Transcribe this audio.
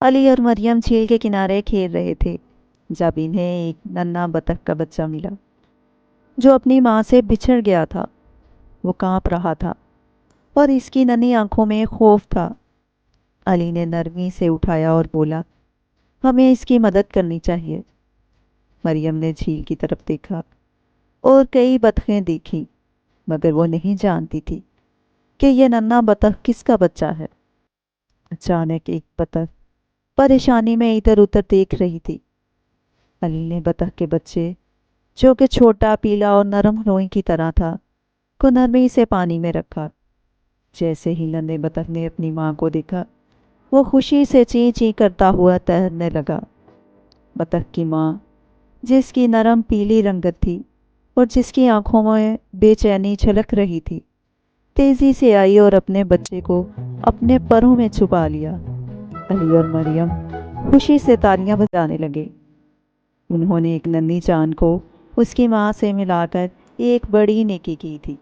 علی اور مریم جھیل کے کنارے کھیل رہے تھے جب انہیں ایک ننھا بطخ کا بچہ ملا جو اپنی ماں سے بچھڑ گیا تھا۔ وہ کانپ رہا تھا اور اس کی ننھی آنکھوں میں خوف تھا۔ علی نے نرمی سے اٹھایا اور بولا، ہمیں اس کی مدد کرنی چاہیے۔ مریم نے جھیل کی طرف دیکھا اور کئی بطخیں دیکھیں، مگر وہ نہیں جانتی تھی کہ یہ ننھا بطخ کس کا بچہ ہے۔ اچانک ایک بطخ پریشانی میں ادھر ادھر دیکھ رہی تھی۔ علی نے بطخ کے بچے، جو کہ چھوٹا، پیلا اور نرم روئی کی طرح تھا، کو نرمی سے پانی میں رکھا۔ جیسے ہی ننھے بطخ نے اپنی ماں کو دیکھا، وہ خوشی سے چیں چیں کرتا ہوا تیرنے لگا۔ بطخ کی ماں، جس کی نرم پیلی رنگت تھی اور جس کی آنکھوں میں بے چینی جھلک رہی تھی، تیزی سے آئی اور اپنے بچے کو اپنے پروں میں چھپا لیا۔ علی اور مریم خوشی سے تالیاں بجانے لگے۔ انہوں نے ایک ننھی جان کو اس کی ماں سے ملا کر ایک بڑی نیکی کی تھی۔